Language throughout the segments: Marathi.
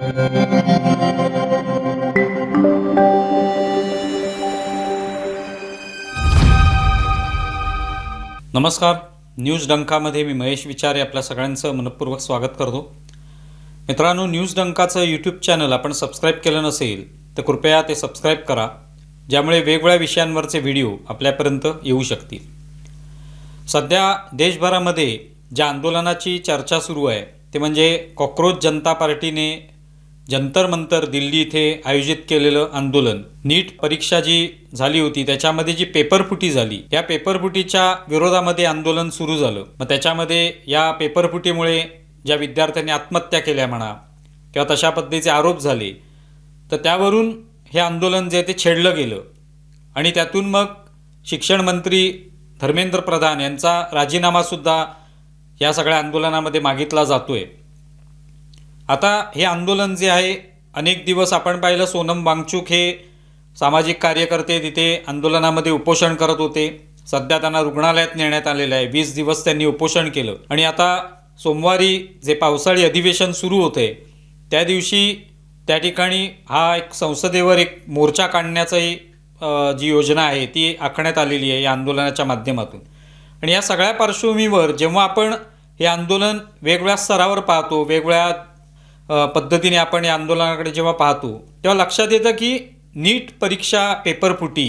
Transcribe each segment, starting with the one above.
नमस्कार, न्यूज डंकामध्ये मी महेश विचारे आपल्या सगळ्यांचं मनपूर्वक स्वागत करतो. मित्रांनो, न्यूज डंकाचं यूट्यूब चॅनल आपण सबस्क्राईब केलं नसेल तर कृपया ते सबस्क्राईब करा, ज्यामुळे वेगवेगळ्या विषयांवरचे व्हिडिओ आपल्यापर्यंत येऊ शकतील. सध्या देशभरामध्ये ज्या आंदोलनाची चर्चा सुरू आहे ते म्हणजे कॉकरोच जनता पार्टीने जंतर मंतर दिल्ली इथे आयोजित केलेलं आंदोलन. नीट परीक्षा जी झाली होती त्याच्यामध्ये जी पेपरफुटी झाली, या पेपरफुटीच्या विरोधामध्ये आंदोलन सुरू झालं. मग त्याच्यामध्ये या पेपरफुटीमुळे ज्या विद्यार्थ्यांनी आत्महत्या केल्या म्हणा किंवा तशा पद्धतीचे आरोप झाले, तर त्यावरून हे आंदोलन जे ते छेडलं गेलं आणि त्यातून मग शिक्षण मंत्री धर्मेंद्र प्रधान यांचा राजीनामासुद्धा या सगळ्या आंदोलनामध्ये मागितला जातोय. आता हे आंदोलन जे आहे, अनेक दिवस आपण पाहिलं सोनम वांगचुक हे सामाजिक कार्यकर्ते तिथे आंदोलनामध्ये उपोषण करत होते. सध्या त्यांना रुग्णालयात नेण्यात आलेलं आहे. 20 दिवस त्यांनी उपोषण केलं आणि आता सोमवारी जे पावसाळी अधिवेशन सुरू होते त्या दिवशी त्या ठिकाणी हा एक संसदेवर एक मोर्चा काढण्याची जी योजना आहे ती आखण्यात आलेली आहे या आंदोलनाच्या माध्यमातून. आणि या सगळ्या पार्श्वभूमीवर जेव्हा आपण हे आंदोलन वेगवेगळ्या स्तरावर पाहतो, वेगवेगळ्या पद्धतीने आपण या आंदोलनाकडे जेव्हा पाहतो, तेव्हा लक्षात येतं की नीट परीक्षा पेपरफुटी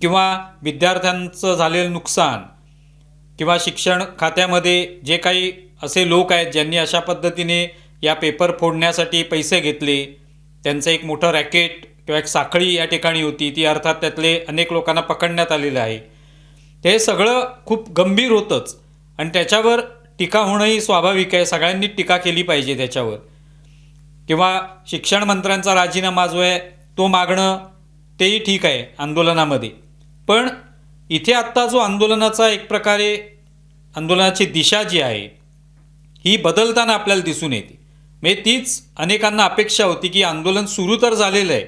किंवा विद्यार्थ्यांचं झालेलं नुकसान किंवा शिक्षण खात्यामध्ये जे काही असे लोक आहेत ज्यांनी अशा पद्धतीने या पेपर फोडण्यासाठी पैसे घेतले, त्यांचं एक मोठं रॅकेट किंवा एक साखळी या ठिकाणी होती, ती अर्थात त्यातले अनेक लोकांना पकडण्यात आलेलं आहे. ते सगळं खूप गंभीर होतंच आणि त्याच्यावर टीका होणंही स्वाभाविक आहे. सगळ्यांनी टीका केली पाहिजे त्याच्यावर. किंवा शिक्षण मंत्र्यांचा राजीनामा जो आहे तो मागणं तेही ठीक आहे आंदोलनामध्ये. पण इथे आत्ता जो आंदोलनाचा एक प्रकारे आंदोलनाची दिशा जी आहे ही बदलताना आपल्याला दिसून येते. म्हणजे तीच अनेकांना अपेक्षा होती की आंदोलन सुरू तर झालेलं आहे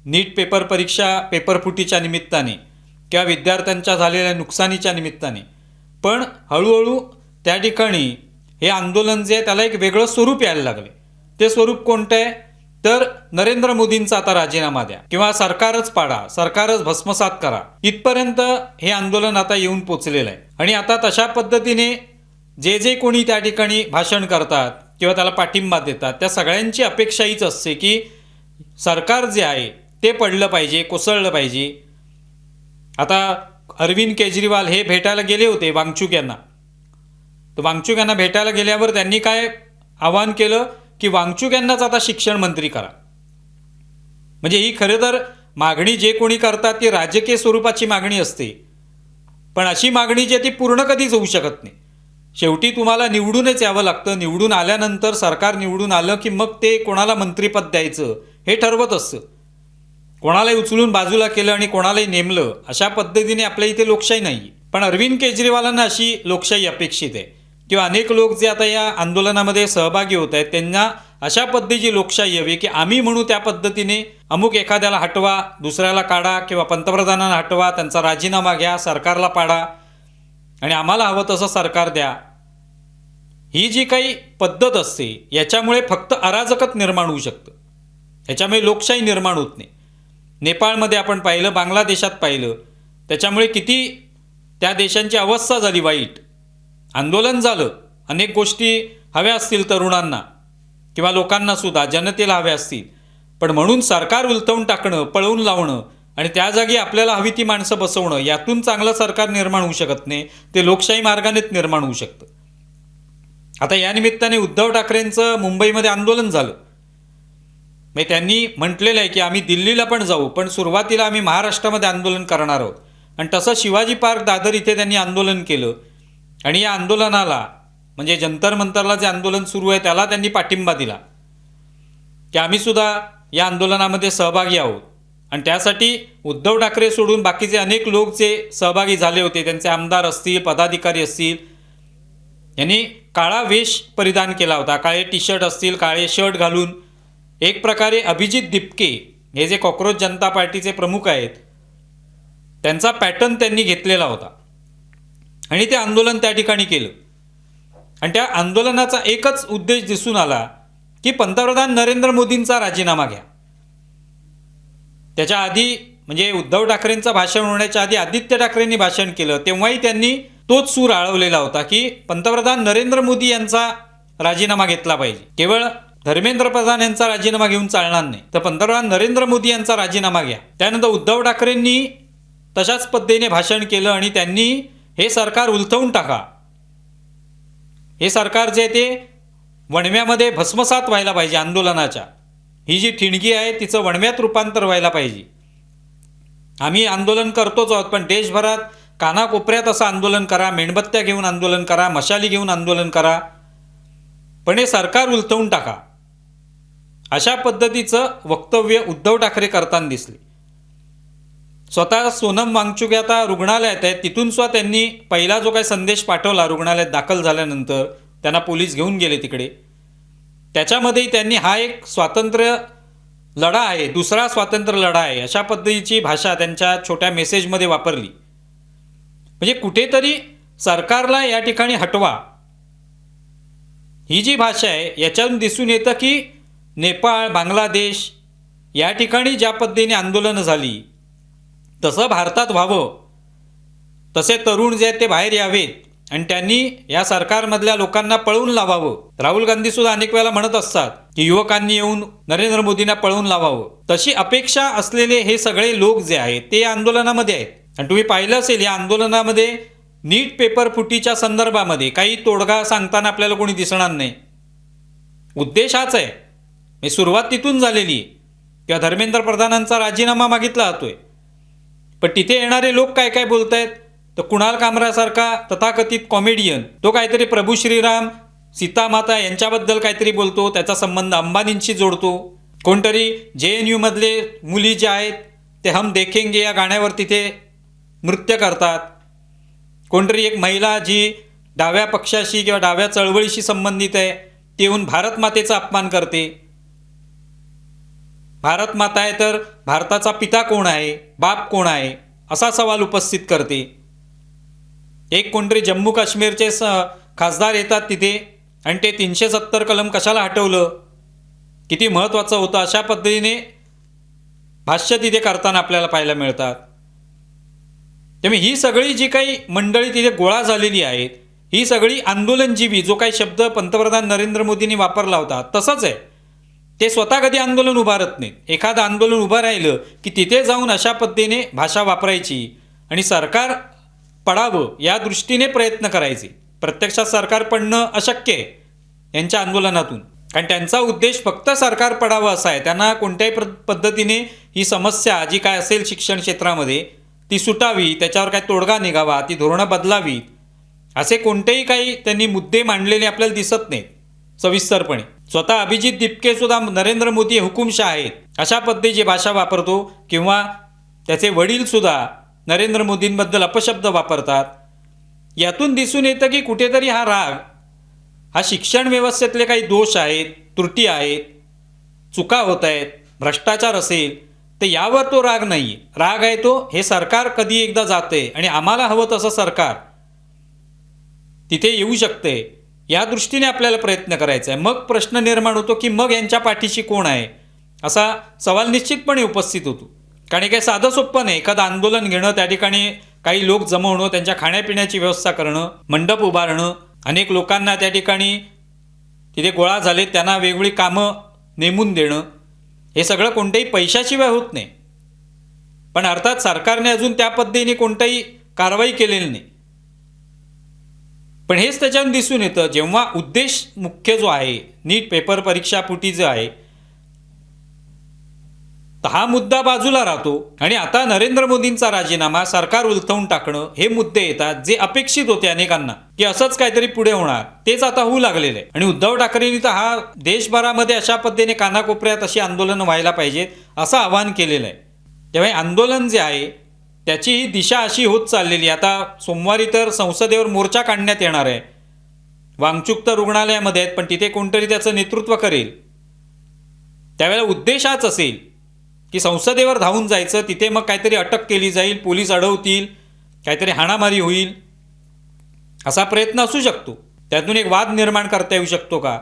नीट पेपर परीक्षा पेपरफुटीच्या निमित्ताने किंवा विद्यार्थ्यांच्या झालेल्या नुकसानीच्या निमित्ताने, पण हळूहळू त्या ठिकाणी हे आंदोलन जे आहे त्याला एक वेगळं स्वरूप यायला लागले. ते स्वरूप कोणतं आहे तर नरेंद्र मोदींचा आता राजीनामा द्या किंवा सरकारच पाडा, सरकारच भस्मसात करा, इथपर्यंत हे आंदोलन आता येऊन पोचलेलं आहे. आणि आता तशा पद्धतीने जे जे कोणी त्या ठिकाणी भाषण करतात किंवा त्याला पाठिंबा देतात त्या सगळ्यांची अपेक्षा हीच असते की सरकार जे आहे ते पडलं पाहिजे, कोसळलं पाहिजे. आता अरविंद केजरीवाल हे भेटायला गेले होते वांगचुक यांना. तर वांगचुक यांना भेटायला गेल्यावर त्यांनी काय आवाहन केलं की वांगचुक यांनाच आता शिक्षण मंत्री करा. म्हणजे ही खरं तर मागणी जे कोणी करतात ती राजकीय स्वरूपाची मागणी असते, पण अशी मागणी जी ती पूर्ण कधीच होऊ शकत नाही. शेवटी तुम्हाला निवडूनच यावं लागतं. निवडून आल्यानंतर सरकार निवडून आलं की मग ते कोणाला मंत्रिपद द्यायचं हे ठरवत असतं. कोणालाही उचलून बाजूला केलं आणि कोणालाही नेमलं अशा पद्धतीने आपल्या इथे लोकशाही नाही. पण अरविंद केजरीवालांना अशी लोकशाही अपेक्षित आहे किंवा अनेक लोक जे आता या आंदोलनामध्ये सहभागी होत आहेत त्यांना अशा पद्धतीची लोकशाही हवी की आम्ही म्हणू त्या पद्धतीने अमुक एखाद्याला हटवा, दुसऱ्याला काढा किंवा पंतप्रधानांना हटवा, त्यांचा राजीनामा घ्या, सरकारला पाडा आणि आम्हाला हवं तसं सरकार द्या. ही जी काही पद्धत असते याच्यामुळे फक्त अराजकत निर्माण होऊ शकतं, याच्यामुळे लोकशाही निर्माण होत नाही. नेपाळमध्ये आपण पाहिलं, बांगलादेशात पाहिलं, त्याच्यामुळे किती त्या देशांची अवस्था झाली वाईट. आंदोलन झालं, अनेक गोष्टी हव्या असतील तरुणांना किंवा लोकांना सुद्धा, जनतेला हव्या असतील, पण म्हणून सरकार उलटवून टाकणं, पळवून लावणं आणि त्या जागी आपल्याला हवी ती माणसं बसवणं, यातून चांगलं सरकार निर्माण होऊ शकत नाही. ते लोकशाही मार्गानेच निर्माण होऊ शकतं. आता या निमित्ताने उद्धव ठाकरेंचं मुंबईमध्ये आंदोलन झालं. म्हणजे त्यांनी म्हटलेलं आहे की आम्ही दिल्लीला पण जाऊ, पण सुरुवातीला आम्ही महाराष्ट्रामध्ये आंदोलन करणार आहोत. आणि तसं शिवाजी पार्क दादर इथे त्यांनी आंदोलन केलं आणि या आंदोलनाला म्हणजे जंतर मंतरला जे आंदोलन सुरू आहे त्याला त्यांनी पाठिंबा दिला की आम्ही सुद्धा या आंदोलनामध्ये सहभागी आहोत. आणि त्यासाठी उद्धव ठाकरे सोडून बाकीचे अनेक लोक जे सहभागी झाले होते, त्यांचे आमदार असतील, पदाधिकारी असतील, यांनी काळा वेश परिधान केला होता. काळे टी शर्ट असतील, काळे शर्ट घालून एक प्रकारे अभिजित दिपके हे जे कॉकरोच जनता पार्टीचे प्रमुख आहेत त्यांचा पॅटर्न त्यांनी घेतलेला होता आणि ते आंदोलन त्या ठिकाणी केलं. आणि त्या आंदोलनाचा एकच उद्देश दिसून आला की पंतप्रधान नरेंद्र मोदींचा राजीनामा घ्या. त्याच्या आधी म्हणजे उद्धव ठाकरेंचं भाषण होण्याच्या आधी आदित्य ठाकरेंनी भाषण केलं, तेव्हाही त्यांनी तोच सूर आळवलेला होता की पंतप्रधान नरेंद्र मोदी यांचा राजीनामा घेतला पाहिजे. केवळ धर्मेंद्र प्रधान यांचा राजीनामा घेऊन चालणार नाही, तर पंतप्रधान नरेंद्र मोदी यांचा राजीनामा घ्या. त्यानंतर उद्धव ठाकरेंनी तशाच पद्धतीने भाषण केलं आणि त्यांनी हे सरकार उलथवून टाका, हे सरकार जे ते वणव्यामध्ये भस्मसात व्हायला पाहिजे आंदोलनाच्या, ही जी ठिणगी आहे तिचं वणव्यात रूपांतर व्हायला पाहिजे. आम्ही आंदोलन करतोच आहोत, पण देशभरात कानाकोपऱ्यात असं आंदोलन करा, मेणबत्त्या घेऊन आंदोलन करा, मशाली घेऊन आंदोलन करा, पण हे सरकार उलथवून टाका, अशा पद्धतीचं वक्तव्य उद्धव ठाकरे करताना दिसले. स्वतः सोनम वांगचुक आता रुग्णालयात आहेत, तिथून सुद्धा त्यांनी पहिला जो काही संदेश पाठवला रुग्णालयात दाखल झाल्यानंतर, त्यांना पोलीस घेऊन गेले तिकडे, त्याच्यामध्येही त्यांनी हा एक स्वातंत्र्य लढा आहे, दुसरा स्वातंत्र्य लढा आहे, अशा पद्धतीची भाषा त्यांच्या छोट्या मेसेजमध्ये वापरली. म्हणजे कुठेतरी सरकारला या ठिकाणी हटवा, ही जी भाषा आहे याच्यातून दिसून येतं की नेपाळ, बांगलादेश या ठिकाणी ज्या पद्धतीने आंदोलनं झाली तसं भारतात व्हावं, तसे तरुण जे आहेत ते बाहेर यावेत आणि त्यांनी या सरकारमधल्या लोकांना पळवून लावावं. राहुल गांधी सुद्धा अनेक वेळेला म्हणत असतात की युवकांनी येऊन नरेंद्र मोदींना पळवून लावावं. तशी अपेक्षा असलेले हे सगळे लोक जे आहेत ते आंदोलनामध्ये आहेत. आणि तुम्ही पाहिलं असेल या आंदोलनामध्ये नीट पेपर फुटीच्या संदर्भामध्ये काही तोडगा सांगताना आपल्याला कोणी दिसणार नाही. उद्देश हाच आहे, मी सुरुवात तिथून झालेली आहे किंवा धर्मेंद्र प्रधानांचा राजीनामा मागितला जातोय, पण तिथे येणारे लोक काय काय बोलत आहेत, तर कुणाल कामरासारखा तथाकथित कॉमेडियन तो काहीतरी प्रभू श्रीराम, सीतामाता यांच्याबद्दल काहीतरी बोलतो, त्याचा संबंध अंबानींशी जोडतो. कोणतरी JNU मधले मुली जे आहेत ते हम देखेंगे या गाण्यावर तिथे नृत्य करतात. कोणतरी एक महिला जी डाव्या पक्षाशी किंवा डाव्या चळवळीशी संबंधित आहे ती येऊन भारत मातेचा अपमान करते. भारत माता आहे तर भारताचा पिता कोण आहे, बाप कोण आहे, असा सवाल उपस्थित करते. एक कोणतरी जम्मू काश्मीरचे खासदार येतात तिथे आणि ते 370 कलम कशाला हटवलं, किती महत्त्वाचं होतं, अशा पद्धतीने भाष्य तिथे करताना आपल्याला पाहायला मिळतात. त्यामुळे ही सगळी जी काही मंडळी तिथे गोळा झालेली आहेत, ही सगळी आंदोलनजीवी, जो काही शब्द पंतप्रधान नरेंद्र मोदींनी वापरला होता तसंच आहे. ते स्वतः कधी आंदोलन उभारत नाहीत. एखादं आंदोलन उभं राहिलं की तिथे जाऊन अशा पद्धतीने भाषा वापरायची आणि सरकार पडावं या दृष्टीने प्रयत्न करायचे. प्रत्यक्षात सरकार पडणं अशक्य आहे यांच्या आंदोलनातून, कारण त्यांचा उद्देश फक्त सरकार पडावं असा आहे. त्यांना कोणत्याही पद्धतीने ही समस्या जी काय असेल शिक्षण क्षेत्रामध्ये ती सुटावी, त्याच्यावर काय तोडगा निघावा, ती धोरणं बदलावीत, असे कोणतेही काही त्यांनी मुद्दे मांडलेले आपल्याला दिसत नाहीत सविस्तरपणे. स्वतः अभिजित दिपके सुद्धा नरेंद्र मोदी हुकुमशाह आहेत अशा पद्धतीची भाषा वापरतो, किंवा त्याचे वडील सुद्धा नरेंद्र मोदींबद्दल अपशब्द वापरतात. यातून दिसून येतं की कुठेतरी हा राग हा शिक्षण व्यवस्थेतले काही दोष आहेत, त्रुटी आहेत, चुका होत आहेत, भ्रष्टाचार असेल तर यावर तो राग नाही आहे. राग आहे तो हे सरकार कधी एकदा जाते आणि आम्हाला हवं तसं सरकार तिथे येऊ शकते, या दृष्टीने आपल्याला प्रयत्न करायचा आहे. मग प्रश्न निर्माण होतो की मग यांच्या पाठीशी कोण आहे, असा सवाल निश्चितपणे उपस्थित होतो. कारण हे काही साधं सोपं नाही. एखादं आंदोलन घेणं, त्या ठिकाणी काही लोक जमवणं, त्यांच्या खाण्यापिण्याची व्यवस्था करणं, मंडप उभारणं, अनेक लोकांना त्या ठिकाणी तिथे गोळा झाले त्यांना वेगवेगळी कामं नेमून देणं, हे सगळं कोणत्याही पैशाशिवाय होत नाही. पण अर्थात सरकारने अजून त्या पद्धतीने कोणताही कारवाई केलेली नाही. पण हेच त्याच्यातून दिसून येतं, जेव्हा उद्देश मुख्य जो आहे नीट पेपर परीक्षा फुटी जो आहे, तर हा मुद्दा बाजूला राहतो आणि आता नरेंद्र मोदींचा राजीनामा, सरकार उलथवून टाकणं, हे मुद्दे येतात जे अपेक्षित होते अनेकांना की असंच काहीतरी पुढे होणार, तेच आता होऊ लागलेलं आहे. आणि उद्धव ठाकरेंनी तर हा देशभरामध्ये अशा पद्धतीने कानाकोपऱ्यात अशी आंदोलनं व्हायला पाहिजेत असं आवाहन केलेलं आहे. त्यामुळे आंदोलन जे आहे त्याची ही दिशा अशी होत चाललेली. आता सोमवारी तर संसदेवर मोर्चा काढण्यात येणार आहे. वांगचुक तर रुग्णालयामध्ये आहेत, पण तिथे कोणतरी त्याचं नेतृत्व करेल. त्यावेळेला उद्देश हाच असेल की संसदेवर धावून जायचं, तिथे मग काहीतरी अटक केली जाईल, पोलीस अडवतील, काहीतरी हाणामारी होईल, असा प्रयत्न असू शकतो. त्यातून एक वाद निर्माण करता येऊ शकतो का,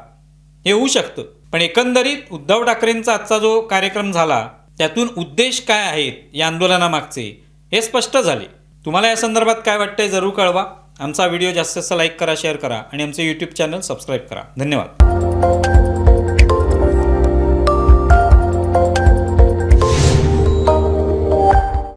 हे होऊ शकतं. पण एकंदरीत उद्धव ठाकरेंचा आजचा जो कार्यक्रम झाला त्यातून उद्देश काय आहेत या आंदोलनामागचे हे स्पष्ट झाले. तुम्हाला या संदर्भात काय वाटतंय जरूर कळवा. आमचा व्हिडिओ जास्तीत जास्त लाईक करा, शेअर करा आणि आमचे यूट्यूब चॅनल सबस्क्राईब करा. धन्यवाद.